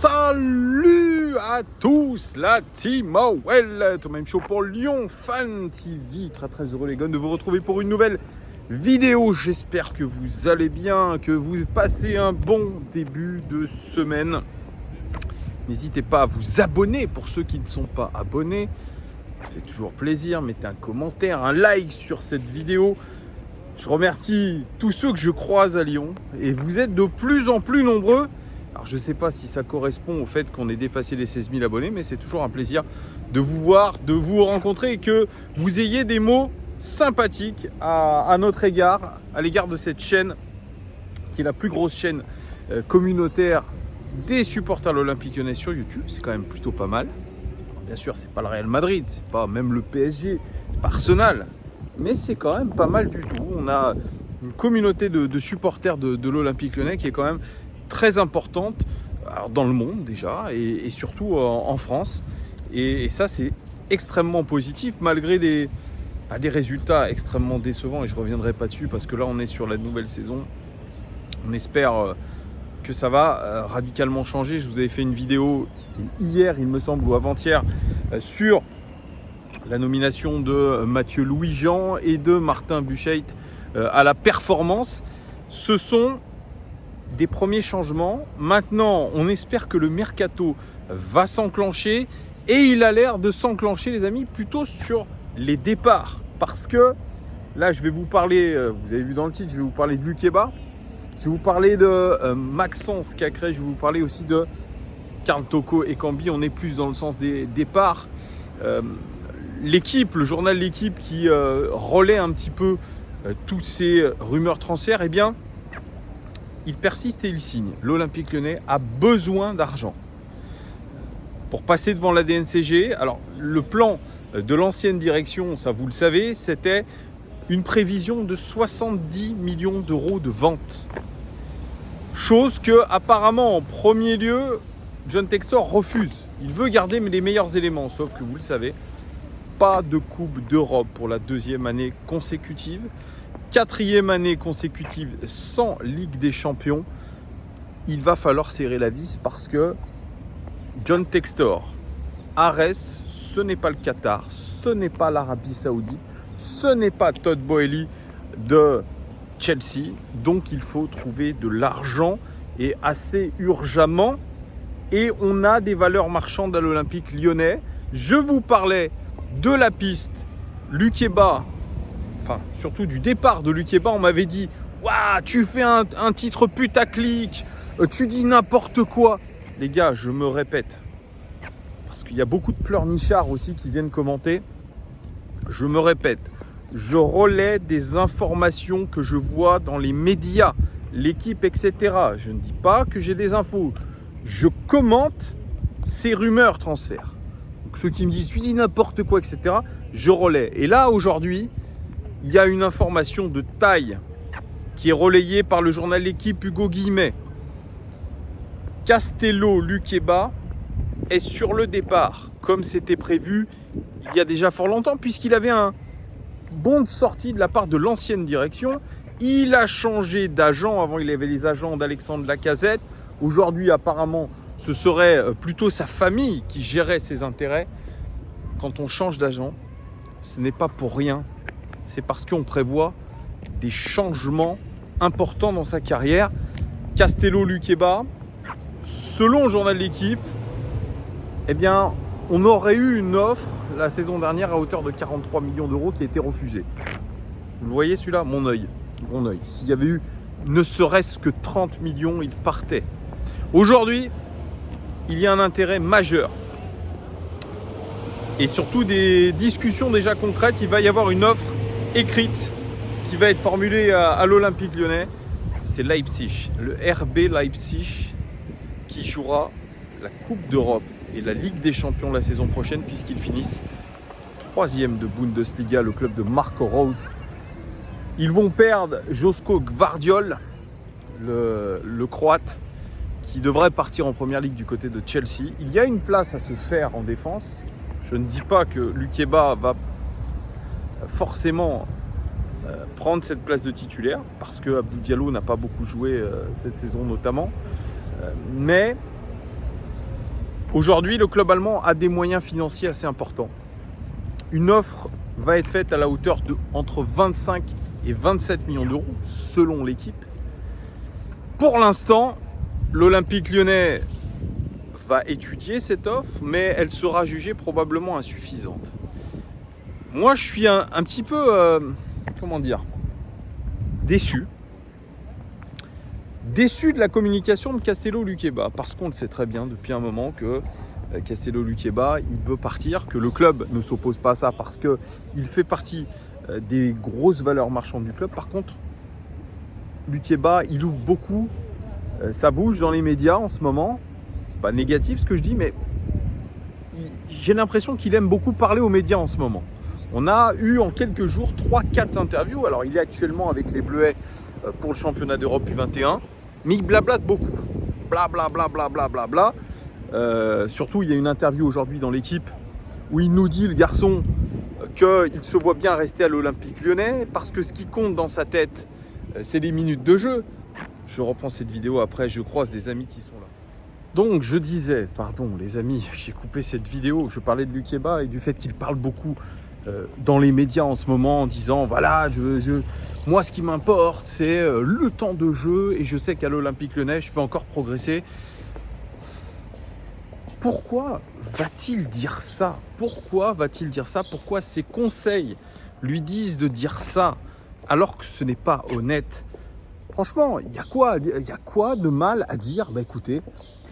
Salut à tous, la team OL, au même show pour Lyon Fan TV. Très heureux les gars de vous retrouver pour une nouvelle vidéo. J'espère que vous allez bien, que vous passez un bon début de semaine. N'hésitez pas à vous abonner pour ceux qui ne sont pas abonnés. Ça fait toujours plaisir. Mettez un commentaire, un like sur cette vidéo. Je remercie tous ceux que je croise à Lyon et vous êtes de plus en plus nombreux. Alors je ne sais pas si ça correspond au fait qu'on ait dépassé les 16 000 abonnés, mais c'est toujours un plaisir de vous voir, de vous rencontrer et que vous ayez des mots sympathiques à notre égard, à l'égard de cette chaîne qui est la plus grosse chaîne communautaire des supporters de l'Olympique Lyonnais sur YouTube. C'est quand même plutôt pas mal. Alors, bien sûr, c'est pas le Real Madrid, c'est pas même le PSG, c'est pas Arsenal, mais c'est quand même pas mal du tout. On a une communauté de supporters de l'Olympique Lyonnais qui est quand même très importante, alors dans le monde déjà et surtout en France, et ça c'est extrêmement positif malgré des résultats extrêmement décevants, et je reviendrai pas dessus parce que là on est sur la nouvelle saison. On espère que ça va radicalement changer. Je vous avais fait une vidéo hier il me semble ou avant-hier sur la nomination de Mathieu Louis-Jean et de Martin Buchheit à la performance. Ce sont des premiers changements. Maintenant, on espère que le mercato va s'enclencher, et il a l'air de s'enclencher, les amis, plutôt sur les départs. Parce que là, je vais vous parler, vous avez vu dans le titre, je vais vous parler de Lukeba, je vais vous parler de Maxence Cacré, je vais vous parler aussi de Karl Toko et Cambi. On est plus dans le sens des départs. L'équipe, le journal L'équipe qui relaie un petit peu toutes ces rumeurs transferts, eh bien, il persiste et il signe. L'Olympique Lyonnais a besoin d'argent pour passer devant la DNCG. Alors, le plan de l'ancienne direction, ça vous le savez, c'était une prévision de 70 millions d'euros de vente. Chose que, apparemment, en premier lieu, John Textor refuse. Il veut garder les meilleurs éléments, sauf que vous le savez, pas de Coupe d'Europe pour la deuxième année consécutive. 4e année consécutive sans Ligue des Champions. Il va falloir serrer la vis parce que John Textor, Arès, ce n'est pas le Qatar, ce n'est pas l'Arabie Saoudite, ce n'est pas Todd Boehly de Chelsea. Donc il faut trouver de l'argent, et assez urgemment. Et on a des valeurs marchandes à l'Olympique Lyonnais. Je vous parlais de la piste Lukeba. Enfin, surtout du départ de Lukeba. On m'avait dit « Waouh, tu fais un titre putaclic, tu dis n'importe quoi ». Les gars, je me répète, parce qu'il y a beaucoup de pleurnichards aussi qui viennent commenter. Je me répète, je relaie des informations que je vois dans les médias, L'équipe, etc. Je ne dis pas que j'ai des infos. Je commente ces rumeurs transferts. Donc, ceux qui me disent « Tu dis n'importe quoi, etc. » je relaie. Et là, aujourd'hui, il y a une information de taille qui est relayée par le journal L'équipe Hugo Guillemet. Castello Lukeba est sur le départ, comme c'était prévu il y a déjà fort longtemps, puisqu'il avait un bon de sortie de la part de l'ancienne direction. Il a changé d'agent. Avant, il avait les agents d'Alexandre Lacazette. Aujourd'hui, apparemment, ce serait plutôt sa famille qui gérait ses intérêts. Quand on change d'agent, ce n'est pas pour rien. C'est parce qu'on prévoit des changements importants dans sa carrière. Castello Lukeba, selon le journal de L'équipe, eh bien, on aurait eu une offre la saison dernière à hauteur de 43 millions d'euros qui a été refusée. Vous le voyez celui-là ? Mon œil. S'il y avait eu ne serait-ce que 30 millions, il partait. Aujourd'hui, il y a un intérêt majeur. Et surtout des discussions déjà concrètes. Il va y avoir une offre écrite qui va être formulée à l'Olympique Lyonnais. C'est Leipzig, le RB Leipzig, qui jouera la Coupe d'Europe et la Ligue des Champions la saison prochaine, puisqu'ils finissent 3e de Bundesliga, le club de Marco Rose. Ils vont perdre Josko Gvardiol, le Croate, qui devrait partir en première ligue du côté de Chelsea. Il y a une place à se faire en défense. Je ne dis pas que Lukeba va forcément prendre cette place de titulaire, parce que Abdou Diallo n'a pas beaucoup joué cette saison notamment. Mais Aujourd'hui, le club allemand a des moyens financiers assez importants. Une offre va être faite à la hauteur de entre 25 et 27 millions d'euros, selon l'équipe. Pour l'instant, l'Olympique Lyonnais va étudier cette offre, mais elle sera jugée probablement insuffisante. Moi, je suis un petit peu, déçu. Déçu de la communication de Castello Luqueba, parce qu'on le sait très bien depuis un moment que Castello Luqueba, il veut partir, que le club ne s'oppose pas à ça parce qu'il fait partie des grosses valeurs marchandes du club. Par contre, Luqueba, il ouvre beaucoup sa bouche dans les médias en ce moment. C'est pas négatif ce que je dis, mais j'ai l'impression qu'il aime beaucoup parler aux médias en ce moment. On a eu en quelques jours 3-4 interviews. Alors il est actuellement avec les Bleuets pour le championnat d'Europe U21, mais il blablate beaucoup. Bla. Surtout, il y a une interview aujourd'hui dans l'équipe où il nous dit, le garçon, qu'il se voit bien rester à l'Olympique Lyonnais parce que ce qui compte dans sa tête, c'est les minutes de jeu. Je reprends cette vidéo après, je croise des amis qui sont là. Donc je disais, pardon les amis, j'ai coupé cette vidéo, je parlais de Luqueba et du fait qu'il parle beaucoup dans les médias en ce moment en disant voilà, moi ce qui m'importe c'est le temps de jeu et je sais qu'à l'Olympique Lyonnais je peux encore progresser. Pourquoi va-t-il dire ça? Pourquoi ses conseils lui disent de dire ça alors que ce n'est pas honnête? Franchement, il y a quoi de mal à dire? Bah écoutez,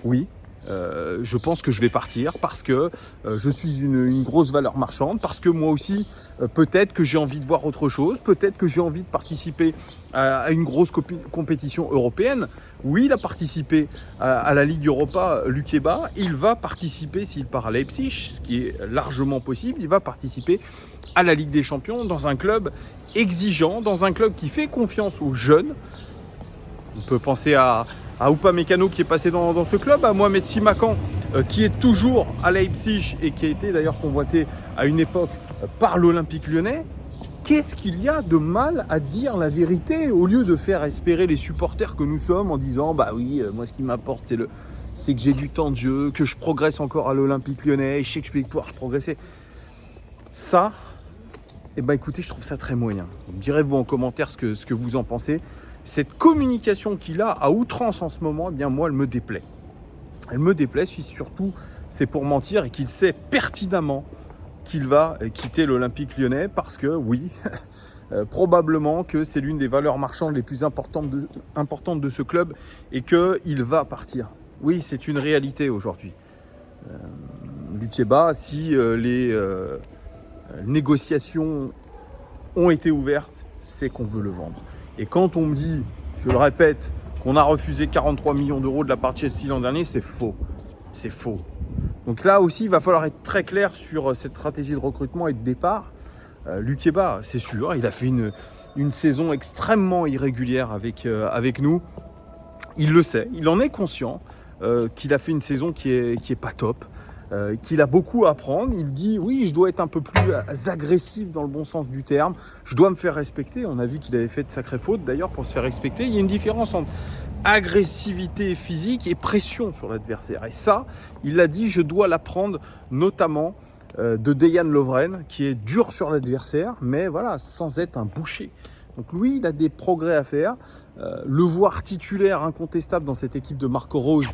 oui, je pense que je vais partir parce que je suis une grosse valeur marchande, parce que moi aussi, peut-être que j'ai envie de voir autre chose, peut-être que j'ai envie de participer à une grosse compétition européenne. Oui, il a participé à la Ligue Europa, Luqueba. Il va participer, s'il part à Leipzig, ce qui est largement possible, il va participer à la Ligue des Champions dans un club exigeant, dans un club qui fait confiance aux jeunes. On peut penser à Upamecano qui est passé dans ce club, à Mohamed Simakan qui est toujours à Leipzig et qui a été d'ailleurs convoité à une époque par l'Olympique Lyonnais. Qu'est-ce qu'il y a de mal à dire la vérité au lieu de faire espérer les supporters que nous sommes en disant bah oui, moi ce qui m'importe c'est que j'ai du temps de jeu, que je progresse encore à l'Olympique Lyonnais et je sais que je vais pouvoir progresser. Ça, écoutez, je trouve ça très moyen. Vous me direz vous en commentaire ce que vous en pensez. Cette communication qu'il a à outrance en ce moment, eh bien moi, elle me déplaît. Elle me déplaît, surtout, c'est pour mentir et qu'il sait pertinemment qu'il va quitter l'Olympique Lyonnais parce que, oui, probablement que c'est l'une des valeurs marchandes les plus importantes de ce club et qu'il va partir. Oui, c'est une réalité aujourd'hui. Luqueba, si les négociations ont été ouvertes, c'est qu'on veut le vendre. Et quand on me dit, je le répète, qu'on a refusé 43 millions d'euros de la part de Chelsea l'an dernier, c'est faux. C'est faux. Donc là aussi, il va falloir être très clair sur cette stratégie de recrutement et de départ. Luqueba, c'est sûr, il a fait une saison extrêmement irrégulière avec nous. Il le sait, il en est conscient qu'il a fait une saison qui est pas top. Qu'il a beaucoup à apprendre. Il dit oui, je dois être un peu plus agressif dans le bon sens du terme, je dois me faire respecter. On a vu qu'il avait fait de sacrées fautes d'ailleurs pour se faire respecter. Il y a une différence entre agressivité physique et pression sur l'adversaire, et ça, il l'a dit, je dois l'apprendre notamment de Dejan Lovren qui est dur sur l'adversaire, mais voilà, sans être un boucher. Donc lui, il a des progrès à faire. Le voir titulaire incontestable dans cette équipe de Marco Rose,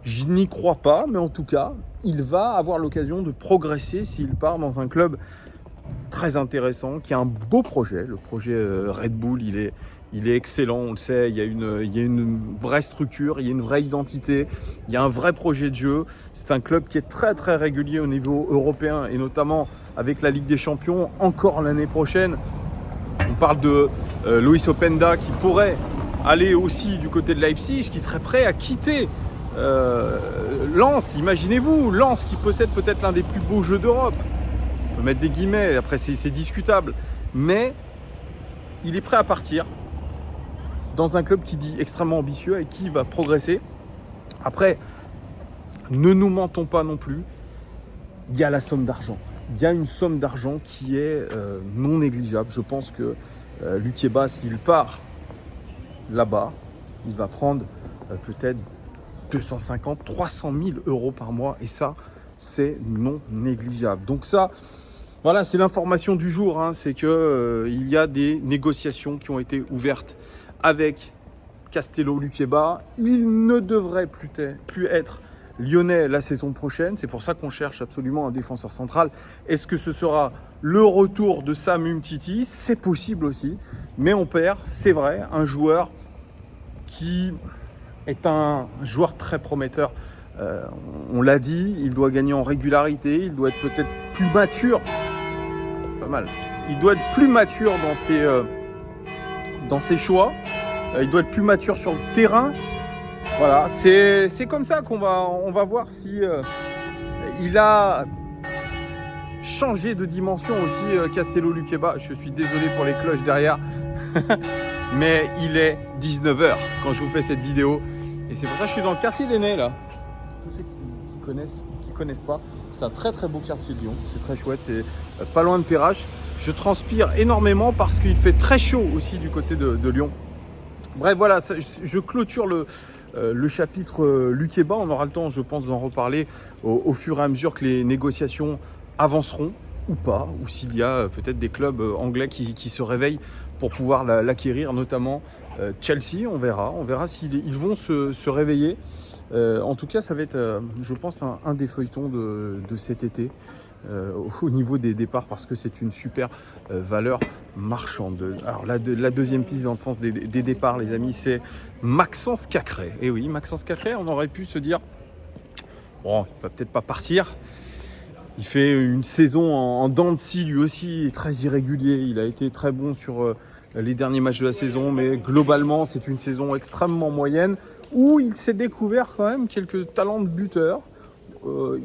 je n'y crois pas, mais en tout cas, il va avoir l'occasion de progresser s'il part dans un club très intéressant, qui a un beau projet. Le projet Red Bull, il est excellent, on le sait, il y a une vraie structure, il y a une vraie identité, il y a un vrai projet de jeu. C'est un club qui est très très régulier au niveau européen et notamment avec la Ligue des Champions, encore l'année prochaine. On parle de Luis Openda qui pourrait aller aussi du côté de Leipzig, qui serait prêt à quitter Lens, imaginez-vous, Lens qui possède peut-être l'un des plus beaux jeux d'Europe. On peut mettre des guillemets, après c'est discutable, mais il est prêt à partir dans un club qui dit extrêmement ambitieux et qui va progresser. Après, ne nous mentons pas non plus, il y a la somme d'argent. Il y a une somme d'argent qui est non négligeable. Je pense que Luqueba, s'il part là-bas, il va prendre peut-être 250, 300 000 euros par mois. Et ça, c'est non négligeable. Donc ça, voilà, c'est l'information du jour. Hein. C'est qu'il y a des négociations qui ont été ouvertes avec Castello Luqueba. Il ne devrait plus être lyonnais la saison prochaine. C'est pour ça qu'on cherche absolument un défenseur central. Est-ce que ce sera le retour de Sam Umtiti? C'est possible aussi. Mais on perd, c'est vrai, un joueur qui est un joueur très prometteur. On l'a dit, il doit gagner en régularité, il doit être peut-être plus mature. Pas mal. Il doit être plus mature dans ses choix. Il doit être plus mature sur le terrain. Voilà, c'est comme ça on va voir si il a changé de dimension aussi, Castello Luqueba. Je suis désolé pour les cloches derrière, mais il est 19h quand je vous fais cette vidéo. Et c'est pour ça que je suis dans le quartier des Nez là. Tous ceux qui connaissent pas, c'est un très très beau quartier de Lyon. C'est très chouette, c'est pas loin de Perrache. Je transpire énormément parce qu'il fait très chaud aussi du côté de Lyon. Bref, voilà, je clôture le chapitre Luqueba. On aura le temps, je pense, d'en reparler au fur et à mesure que les négociations avanceront ou pas, ou s'il y a peut-être des clubs anglais qui se réveillent pour pouvoir l'acquérir, notamment Chelsea. On verra s'ils vont se réveiller. En tout cas, ça va être, je pense, un des feuilletons de cet été. Au niveau des départs, parce que c'est une super valeur marchande. Alors la deuxième piste dans le sens des départs, les amis, c'est Maxence Cacré. Et oui, Maxence Cacré, on aurait pu se dire, bon, il va peut-être pas partir. Il fait une saison en dents de scie, lui aussi, très irrégulier. Il a été très bon sur les derniers matchs de la saison, mais globalement, c'est une saison extrêmement moyenne où il s'est découvert quand même quelques talents de buteur.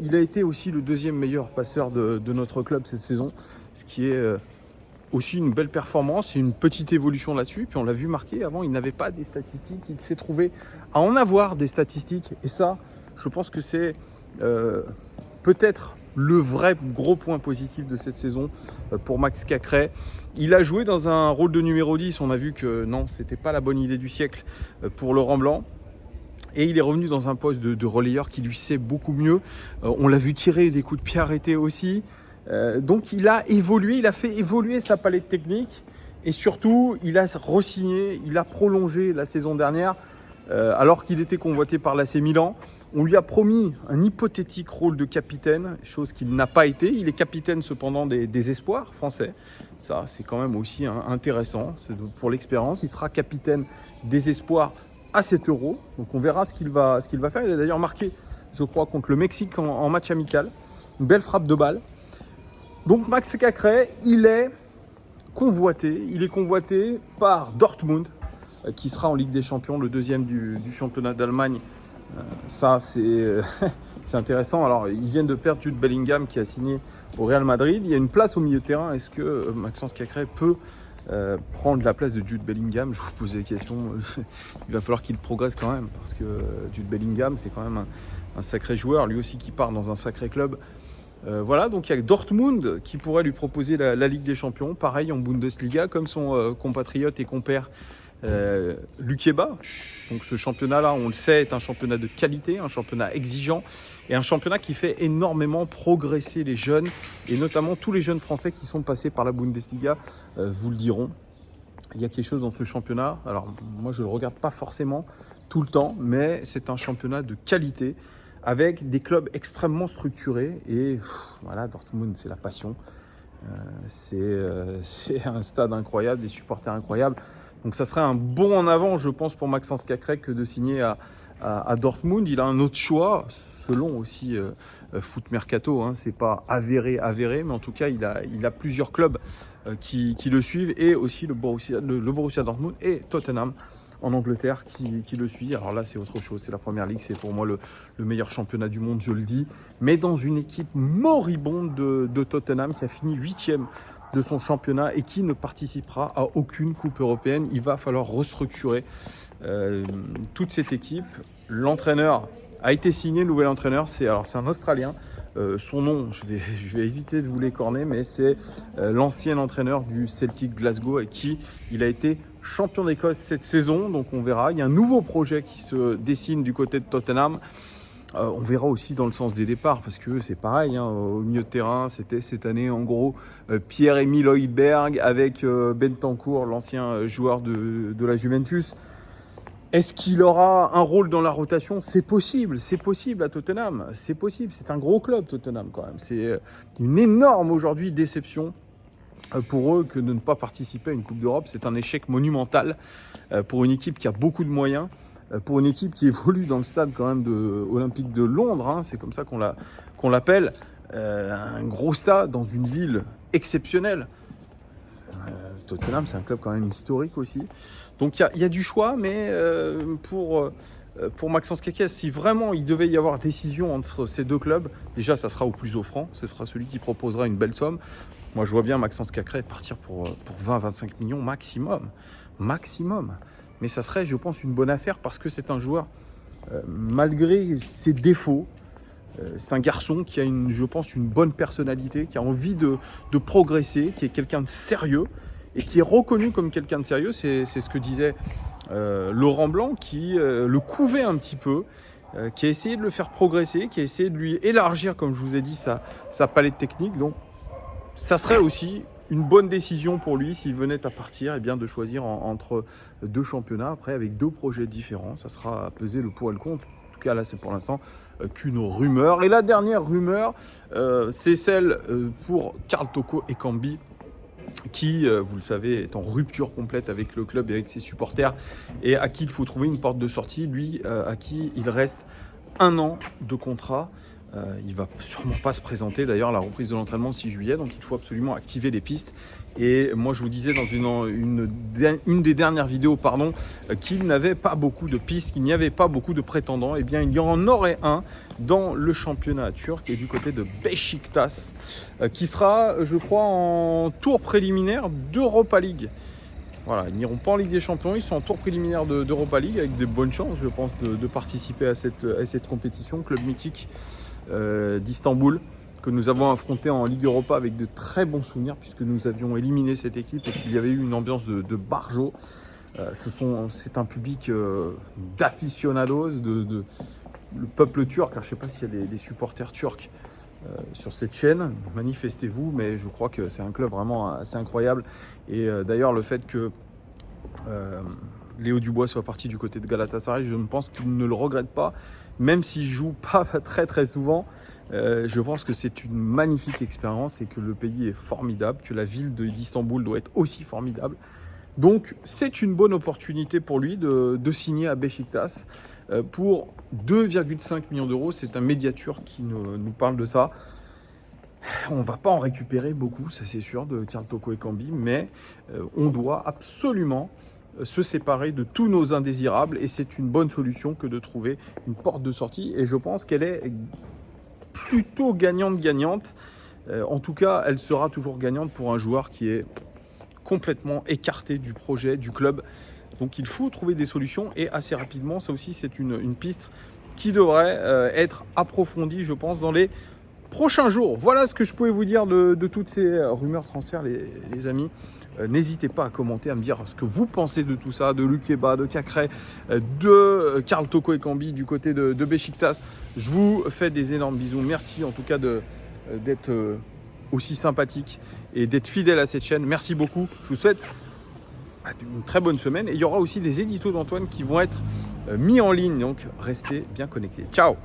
Il a été aussi le deuxième meilleur passeur de notre club cette saison, ce qui est aussi une belle performance et une petite évolution là-dessus. Puis on l'a vu marquer, avant il n'avait pas des statistiques, il s'est trouvé à en avoir des statistiques. Et ça, je pense que c'est peut-être le vrai gros point positif de cette saison pour Max Cacré. Il a joué dans un rôle de numéro 10, on a vu que non, c'était pas la bonne idée du siècle pour Laurent Blanc. Et il est revenu dans un poste de relayeur qui lui sait beaucoup mieux. On l'a vu tirer des coups de pied arrêtés aussi. Donc il a évolué, il a fait évoluer sa palette technique. Et surtout, il a re-signé, il a prolongé la saison dernière. Alors qu'il était convoité par l'AC Milan. On lui a promis un hypothétique rôle de capitaine, chose qu'il n'a pas été. Il est capitaine cependant des espoirs français. Ça, c'est quand même aussi intéressant pour l'expérience. Il sera capitaine des espoirs à 7 €. Donc on verra ce qu'il va faire. Il a d'ailleurs marqué, je crois, contre le Mexique en match amical. Une belle frappe de balle. Donc Max Cacré, il est convoité par Dortmund, qui sera en Ligue des Champions, le deuxième du championnat d'Allemagne. Ça, c'est intéressant. Alors, ils viennent de perdre Jude Bellingham qui a signé au Real Madrid. Il y a une place au milieu de terrain. Est-ce que Maxence Cacré peut prendre la place de Jude Bellingham? Je vous pose des questions. Il va falloir qu'il progresse quand même, parce que Jude Bellingham, c'est quand même un sacré joueur, lui aussi qui part dans un sacré club. Voilà, donc il y a Dortmund qui pourrait lui proposer la Ligue des Champions, pareil en Bundesliga, comme son compatriote et compère Luqueba. Donc ce championnat-là, on le sait, est un championnat de qualité, un championnat exigeant et un championnat qui fait énormément progresser les jeunes, et notamment tous les jeunes français qui sont passés par la Bundesliga vous le diront. Il y a quelque chose dans ce championnat. Alors moi, je ne le regarde pas forcément tout le temps, mais c'est un championnat de qualité avec des clubs extrêmement structurés. Et voilà, Dortmund, c'est la passion. C'est un stade incroyable, des supporters incroyables. Donc ça serait un bond en avant, je pense, pour Maxence Cacré que de signer à Dortmund. Il a un autre choix, selon aussi Foot Mercato. Hein. C'est pas avéré, mais en tout cas, il a plusieurs clubs qui le suivent, et aussi le Borussia Dortmund et Tottenham en Angleterre qui le suit. Alors là, c'est autre chose. C'est la Première Ligue. C'est pour moi le meilleur championnat du monde, je le dis. Mais dans une équipe moribonde de Tottenham qui a fini 8e de son championnat et qui ne participera à aucune coupe européenne. Il va falloir restructurer toute cette équipe. L'entraîneur a été signé, le nouvel entraîneur, c'est un Australien. Son nom, je vais éviter de vous l'écorner, mais c'est l'ancien entraîneur du Celtic Glasgow, avec qui il a été champion d'Écosse cette saison, donc on verra. Il y a un nouveau projet qui se dessine du côté de Tottenham. On verra aussi dans le sens des départs, parce que c'est pareil, hein, au milieu de terrain, c'était cette année en gros Pierre-Emile Højbjerg avec Bentancur, l'ancien joueur de la Juventus. Est-ce qu'il aura un rôle dans la rotation? C'est possible à Tottenham, c'est possible. C'est un gros club Tottenham quand même. C'est une énorme aujourd'hui déception pour eux que de ne pas participer à une Coupe d'Europe. C'est un échec monumental pour une équipe qui a beaucoup de moyens. Pour une équipe qui évolue dans le stade quand même olympique de Londres, hein, c'est comme ça qu'on l'appelle, un gros stade dans une ville exceptionnelle. Tottenham, c'est un club quand même historique aussi. Donc il y a du choix, mais pour Maxence Kekes, si vraiment il devait y avoir décision entre ces deux clubs, déjà ça sera au plus offrant, ce sera celui qui proposera une belle somme. Moi je vois bien Maxence Kekes partir pour 20-25 millions maximum. Mais ça serait, je pense, une bonne affaire parce que c'est un joueur, malgré ses défauts, c'est un garçon qui a, je pense, une bonne personnalité, qui a envie de progresser, qui est quelqu'un de sérieux et qui est reconnu comme quelqu'un de sérieux. C'est ce que disait Laurent Blanc, qui le couvait un petit peu, qui a essayé de le faire progresser, qui a essayé de lui élargir, comme je vous ai dit, sa palette technique. Donc, ça serait aussi une bonne décision pour lui s'il venait à partir, et bien de choisir entre deux championnats, après avec deux projets différents. Ça sera à peser le pour et le contre. En tout cas, là, c'est pour l'instant qu'une rumeur. Et la dernière rumeur, c'est celle pour Karl Toko Ekambi, qui, vous le savez, est en rupture complète avec le club et avec ses supporters, et à qui il faut trouver une porte de sortie. Lui, à qui il reste 1 an de contrat. Il ne va sûrement pas se présenter d'ailleurs à la reprise de l'entraînement le 6 juillet, donc il faut absolument activer les pistes. Et moi je vous disais dans une des dernières vidéos qu'il n'avait pas beaucoup de pistes, qu'il n'y avait pas beaucoup de prétendants. Et bien il y en aurait un dans le championnat turc et du côté de Beşiktaş, qui sera, je crois, en tour préliminaire d'Europa League. Voilà, ils n'iront pas en Ligue des Champions, ils sont en tour préliminaire d'Europa League avec de bonnes chances, je pense, de participer à cette compétition. Club mythique d'Istanbul, que nous avons affronté en Ligue Europa avec de très bons souvenirs, puisque nous avions éliminé cette équipe et qu'il y avait eu une ambiance de barjo. C'est un public d'aficionados, le peuple turc. Alors, je ne sais pas s'il y a des supporters turcs sur cette chaîne, manifestez-vous, mais je crois que c'est un club vraiment assez incroyable. Et d'ailleurs, le fait que Léo Dubois soit parti du côté de Galatasaray, je ne pense qu'il ne le regrette pas, même s'il ne joue pas très très souvent. Je pense que c'est une magnifique expérience et que le pays est formidable, que la ville d'Istanbul doit être aussi formidable. Donc c'est une bonne opportunité pour lui de signer à Beşiktaş pour 2,5 millions d'euros. C'est un média turc qui nous parle de ça. On ne va pas en récupérer beaucoup, ça c'est sûr, de Karl Toko Ekambi, mais on doit absolument se séparer de tous nos indésirables et c'est une bonne solution que de trouver une porte de sortie et je pense qu'elle est plutôt gagnante. En tout cas, elle sera toujours gagnante pour un joueur qui est complètement écarté du projet, du club. Donc il faut trouver des solutions et assez rapidement. Ça aussi, c'est une piste qui devrait être approfondie, je pense, dans les prochains jours. Voilà ce que je pouvais vous dire de toutes ces rumeurs transferts, les amis. N'hésitez pas à commenter, à me dire ce que vous pensez de tout ça, de Lukeba, de Cacré, de Karl Toko Ekambi du côté de Beşiktaş. Je vous fais des énormes bisous. Merci en tout cas d'être aussi sympathique et d'être fidèle à cette chaîne. Merci beaucoup. Je vous souhaite une très bonne semaine. Et il y aura aussi des éditos d'Antoine qui vont être mis en ligne. Donc restez bien connectés. Ciao!